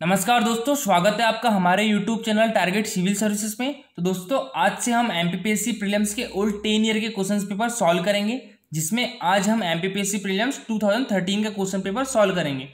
नमस्कार दोस्तों, स्वागत है आपका हमारे YouTube channel target civil services में। तो दोस्तों आज से हम एमपीपीएससी प्रीलिम्स के ओल्ड 10 ईयर के क्वेश्चन पेपर सॉल्व करेंगे, जिसमें आज हम एमपीपीएससी प्रीलिम्स 2013 का क्वेश्चन पेपर सॉल्व करेंगे।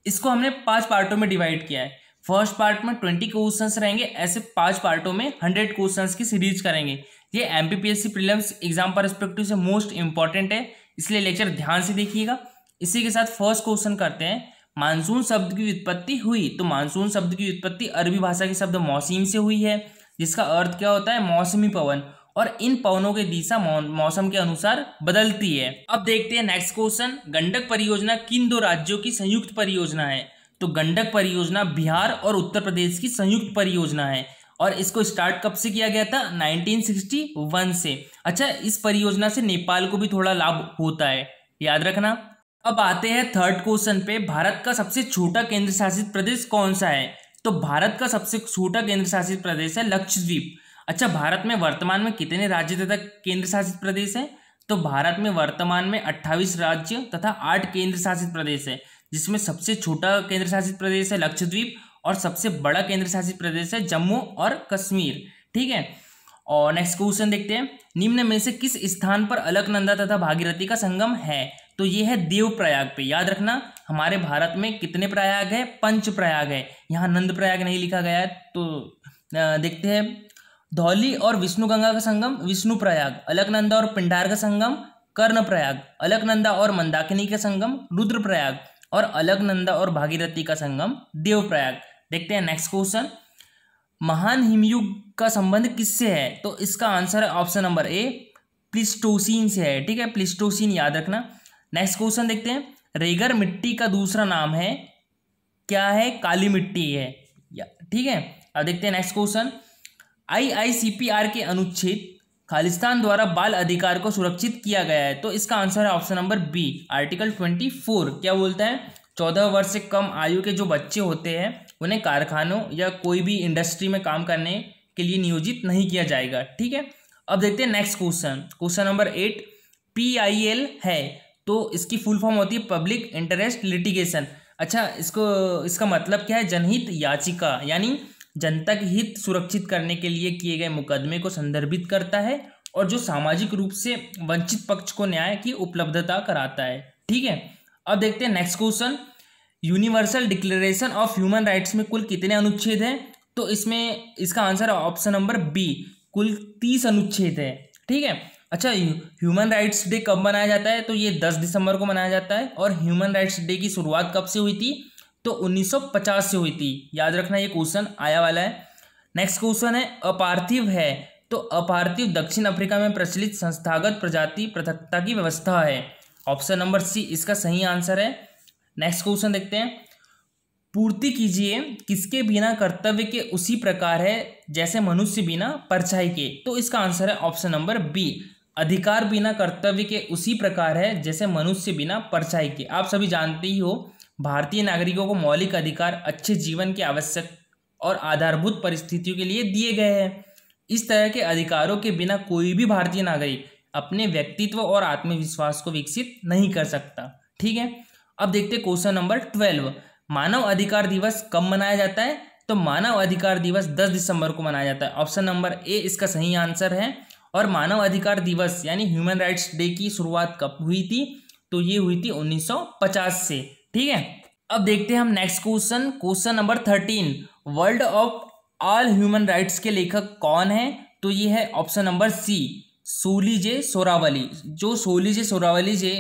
इसको हमने 5 पार्टों में डिवाइड किया है। फर्स्ट पार्ट में 20 क्वेश्चंस रहेंगे, ऐसे 5 पार्टों में 100 क्वेश्चंस की सीरीज करेंगे। ये एमपीपीएससी प्रीलिम्स एग्जाम परस्पेक्टिव से मोस्ट इंपॉर्टेंट है, इसलिए लेक्चर ध्यान से देखिएगा। इसी के साथ फर्स्ट क्वेश्चन करते हैं। मानसून शब्द की उत्पत्ति हुई, तो मानसून शब्द की उत्पत्ति अरबी भाषा के शब्द मौसम से हुई है, जिसका अर्थ क्या होता है, मौसमी पवन। और इन पवनों की दिशा मौसम के अनुसार बदलती है। अब देखते हैं नेक्स्ट क्वेश्चन। गंडक परियोजना किन 2 राज्यों की संयुक्त परियोजना है? तो गंडक परियोजना बिहार और उत्तर प्रदेश की संयुक्त परियोजना है, और इसको स्टार्ट कब से किया गया था? 1961 से। अच्छा, इस परियोजना से नेपाल को भी थोड़ा लाभ होता है, याद रखना। अब आते हैं थर्ड क्वेश्चन पे। भारत का सबसे छोटा केंद्र शासित प्रदेश कौन सा है? तो भारत का सबसे छोटा केंद्र शासित प्रदेश है लक्षद्वीप। अच्छा, भारत में वर्तमान में कितने राज्य तथा केंद्र शासित प्रदेश हैं? तो भारत में वर्तमान में 28 राज्य तथा 8 केंद्र शासित प्रदेश है, जिसमें सबसे छोटा केंद्र शासित प्रदेश है लक्षद्वीप और सबसे बड़ा केंद्र शासित प्रदेश है जम्मू और कश्मीर। ठीक है, और नेक्स्ट क्वेश्चन देखते हैं। निम्न में से किस स्थान पर अलकनंदा तथा भागीरथी का संगम है? तो ये है देवप्रयाग पे। याद रखना, हमारे भारत में कितने प्रयाग है? 5 प्रयाग है। यहाँ नंद प्रयाग नहीं लिखा गया है, तो देखते हैं। धौली और विष्णुगंगा का संगम विष्णु प्रयाग, अलकनंदा और पिंडार का संगम कर्ण प्रयाग, अलकनंदा और मंदाकिनी का संगम रुद्र प्रयाग, और अलकनंदा और भागीरथी का संगम देवप्रयाग। देखते हैं नेक्स्ट क्वेश्चन। महान हिमयुग का संबंध किससे है? तो इसका आंसर है ऑप्शन नंबर ए, प्लीस्टोसीन से है। ठीक है, प्लीस्टोसीन याद रखना। नेक्स्ट क्वेश्चन देखते हैं। रेगर मिट्टी का दूसरा नाम है क्या? है काली मिट्टी है। ठीक है, अब देखते हैं नेक्स्ट क्वेश्चन। आईआईसीपीआर के अनुच्छेद खालिस्तान द्वारा बाल अधिकार को सुरक्षित किया गया है, तो इसका आंसर है ऑप्शन नंबर बी, आर्टिकल 24। क्या बोलता है? 14 वर्ष से कम आयु के जो बच्चे होते हैं उन्हें कारखानों या कोई भी इंडस्ट्री में काम करने के लिए नियोजित नहीं किया जाएगा। ठीक है, अब देखते हैं next question. Question number 8। PIL है, तो इसकी फुल फॉर्म होती है पब्लिक इंटरेस्ट लिटिगेशन। अच्छा, इसका मतलब क्या है? जनहित याचिका, यानी जनता के हित सुरक्षित करने के लिए किए गए मुकदमे को संदर्भित करता है, और जो सामाजिक रूप से वंचित पक्ष को न्याय की उपलब्धता कराता है। ठीक है, अब देखते हैं next question. Universal declaration of human rights में कुल कितने अनुच्छेद हैं? तो इसमें इसका आंसर है ऑप्शन नंबर बी, कुल 30 अनुच्छेद है। ठीक है, अच्छा, ह्यूमन राइट्स डे कब मनाया जाता है? तो ये 10 दिसंबर को मनाया जाता है, और ह्यूमन राइट्स डे की शुरुआत कब से हुई थी? तो 1950 से हुई थी। याद रखना, ये क्वेश्चन आया वाला है। नेक्स्ट क्वेश्चन है अपार्थिव है, तो अपार्थिव दक्षिण अफ्रीका में प्रचलित संस्थागत प्रजाति पृथकता की व्यवस्था है। ऑप्शन नंबर सी इसका सही आंसर है। नेक्स्ट क्वेश्चन देखते हैं। पूर्ति कीजिए, किसके बिना कर्तव्य के उसी प्रकार है जैसे मनुष्य बिना परछाई के? तो इसका आंसर है ऑप्शन नंबर बी, अधिकार बिना कर्तव्य के उसी प्रकार है जैसे मनुष्य बिना परछाई के। आप सभी जानते ही हो, भारतीय नागरिकों को मौलिक अधिकार अच्छे जीवन के आवश्यक और आधारभूत परिस्थितियों के लिए दिए गए हैं। इस तरह के अधिकारों के बिना कोई भी भारतीय नागरिक अपने व्यक्तित्व और आत्मविश्वास को विकसित नहीं कर सकता। ठीक है, अब देखते हैं क्वेश्चन नंबर 12। मानव अधिकार दिवस कब मनाया जाता है? तो मानव अधिकार दिवस 10 दिसंबर को मनाया जाता है। ऑप्शन नंबर ए इसका सही आंसर है। और मानव अधिकार दिवस यानी ह्यूमन राइट्स डे की शुरुआत कब हुई थी? तो ये हुई थी 1950 से। ठीक है, अब देखते हैं हम next question. Question number 13। World of all human rights के लेखक कौन है? तो ये है ऑप्शन नंबर सी, सोलीजे सोरावली। जो सोलीजे सोरावली जी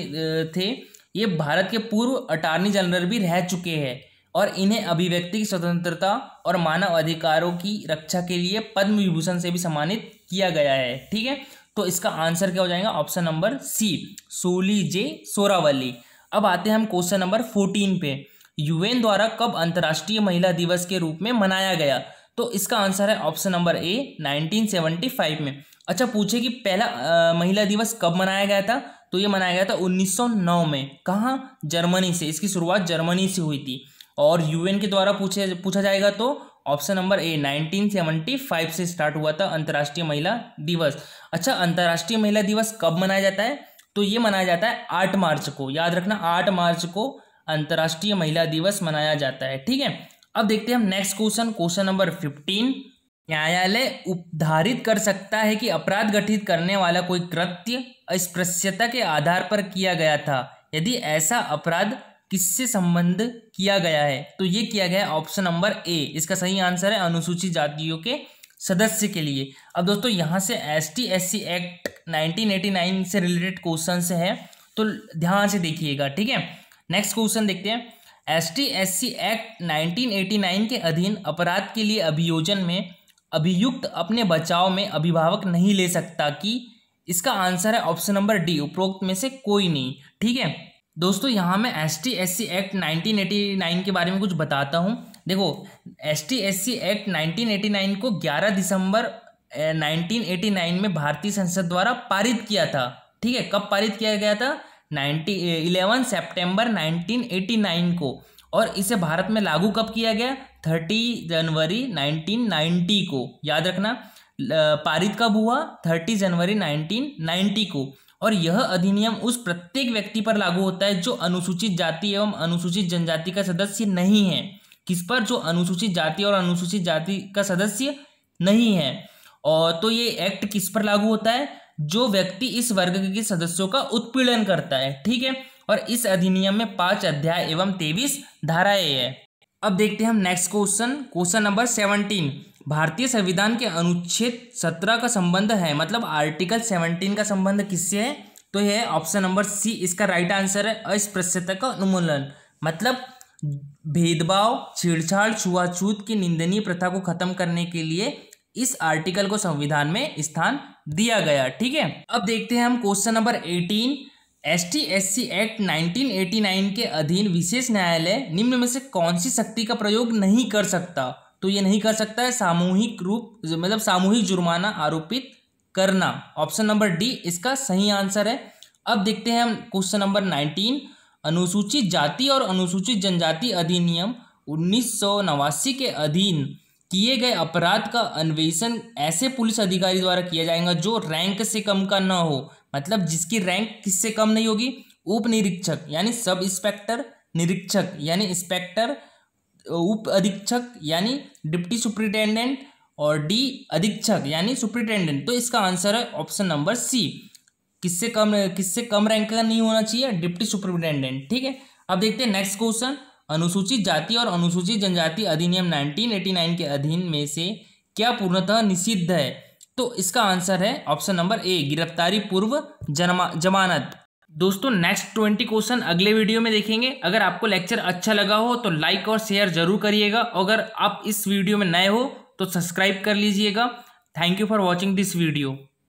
थे, ये भारत के पूर्व अटॉर्नी जनरल भी रह चुके हैं, और इन्हें अभिव्यक्ति की स्वतंत्रता और मानव अधिकारों की रक्षा के लिए पद्म विभूषण से भी सम्मानित किया गया है। ठीक है, तो इसका आंसर क्या हो जाएगा? ऑप्शन नंबर सी, सोलीजे सोरावली। अब आते हैं हम क्वेश्चन नंबर 14 पे। यूएन द्वारा कब अंतर्राष्ट्रीय महिला दिवस के रूप में मनाया गया? तो इसका आंसर है ऑप्शन नंबर ए, 1975 में। अच्छा, पूछे कि पहला महिला दिवस कब मनाया गया था? तो ये मनाया गया था 1909 में। कहाँ? जर्मनी से। इसकी शुरुआत जर्मनी से हुई थी। और यूएन के द्वारा पूछा जाएगा तो ऑप्शन नंबर ए, 1975 से स्टार्ट हुआ था अंतर्राष्ट्रीय महिला दिवस। अच्छा, अंतर्राष्ट्रीय महिला दिवस कब मनाया जाता है? तो ये मनाया जाता है 8 मार्च को। याद रखना, 8 मार्च को अंतर्राष्ट्रीय महिला दिवस मनाया जाता है। ठीक है, अब देखते हैं हम नेक्स्ट क्वेश्चन नंबर 15। न्यायालय उपधारित कर सकता है कि अपराध गठित करने वाला कोई कृत्य अस्पृश्यता के आधार पर किया गया था यदि ऐसा अपराध किससे संबंध किया गया है। तो ये किया गया है ऑप्शन नंबर ए। इसका सही आंसर है अनुसूचित जातियों के सदस्य के लिए। अब दोस्तों यहाँ से ST/SC एक्ट 1989 से रिलेटेड क्वेश्चन है, तो ध्यान से देखिएगा, ठीक है। नेक्स्ट क्वेश्चन देखते हैं। ST/SC एक्ट 1989 के अधीन अपराध के लिए अभियोजन में अभियुक्त अपने बचाव में अभिभावक नहीं ले सकता कि इसका आंसर है ऑप्शन नंबर डी, उपरोक्त में से कोई नहीं, ठीक है। दोस्तों यहाँ मैं ST/SC एक्ट 1989 के बारे में कुछ बताता हूँ। देखो ST/SC एक्ट 1989 को 11 दिसंबर 1989 में भारतीय संसद द्वारा पारित किया था, ठीक है। कब पारित किया गया था? 11 सितंबर 1989 को। और इसे भारत में लागू कब किया गया? 30 जनवरी 1990 को। याद रखना, पारित कब हुआ? 30 जनवरी 1990 को। और यह अधिनियम उस प्रत्येक व्यक्ति पर लागू होता है जो अनुसूचित जाति एवं अनुसूचित जनजाति का सदस्य नहीं है। किस पर? जो अनुसूचित जाति और अनुसूचित जाति का सदस्य नहीं है। और तो ये एक्ट किस पर लागू होता है? जो व्यक्ति इस वर्ग के सदस्यों का उत्पीड़न करता है, ठीक है। और इस अधिनियम में 5 अध्याय एवं 23 धाराएं हैं। अब देखते हैं हम नेक्स्ट क्वेश्चन नंबर 17। भारतीय संविधान के अनुच्छेद 17 का संबंध है, मतलब आर्टिकल 17 का संबंध किससे है? तो यह है ऑप्शन नंबर सी। इसका राइट आंसर है अस्पृश्यता का उन्मूलन, मतलब भेदभाव, छेड़छाड़, छुआछूत की निंदनीय प्रथा को खत्म करने के लिए इस आर्टिकल को संविधान में स्थान दिया गया, ठीक है। अब देखते हैं हम क्वेश्चन नंबर 18। ST/SC एक्ट 1989 के अधीन विशेष न्यायालय निम्न में से कौन सी शक्ति का प्रयोग नहीं कर सकता? तो ये नहीं कर सकता है सामूहिक रूप, मतलब सामूहिक जुर्माना आरोपित करना। ऑप्शन नंबर डी इसका सही आंसर है। अब देखते हैं हम क्वेश्चन नंबर 19। अनुसूचित जाति और अनुसूचित जनजाति अधिनियम 1989 के अधीन किए गए अपराध का अन्वेषण ऐसे पुलिस अधिकारी द्वारा किया जाएगा जो रैंक से कम का न हो, मतलब जिसकी रैंक किससे कम नहीं होगी? उप निरीक्षक यानी सब इंस्पेक्टर, निरीक्षक यानी इंस्पेक्टर, उप अधीक्षक यानी डिप्टी सुपरिटेंडेंट, और डी अधीक्षक यानी सुपरिटेंडेंट। तो इसका आंसर है ऑप्शन नंबर सी। किससे कम रैंक का नहीं होना चाहिए? डिप्टी सुपरिटेंडेंट, ठीक है। अब देखते हैं नेक्स्ट क्वेश्चन। अनुसूचित जाति और अनुसूचित जनजाति अधिनियम 1989 के अधीन में से क्या पूर्णतः निषिद्ध है? तो इसका आंसर है ऑप्शन नंबर ए, गिरफ्तारी पूर्व जमानत। दोस्तों नेक्स्ट 20 क्वेश्चन अगले वीडियो में देखेंगे। अगर आपको लेक्चर अच्छा लगा हो तो लाइक और शेयर जरूर करिएगा। अगर आप इस वीडियो में नए हो तो सब्सक्राइब कर लीजिएगा। Thank you for watching this video.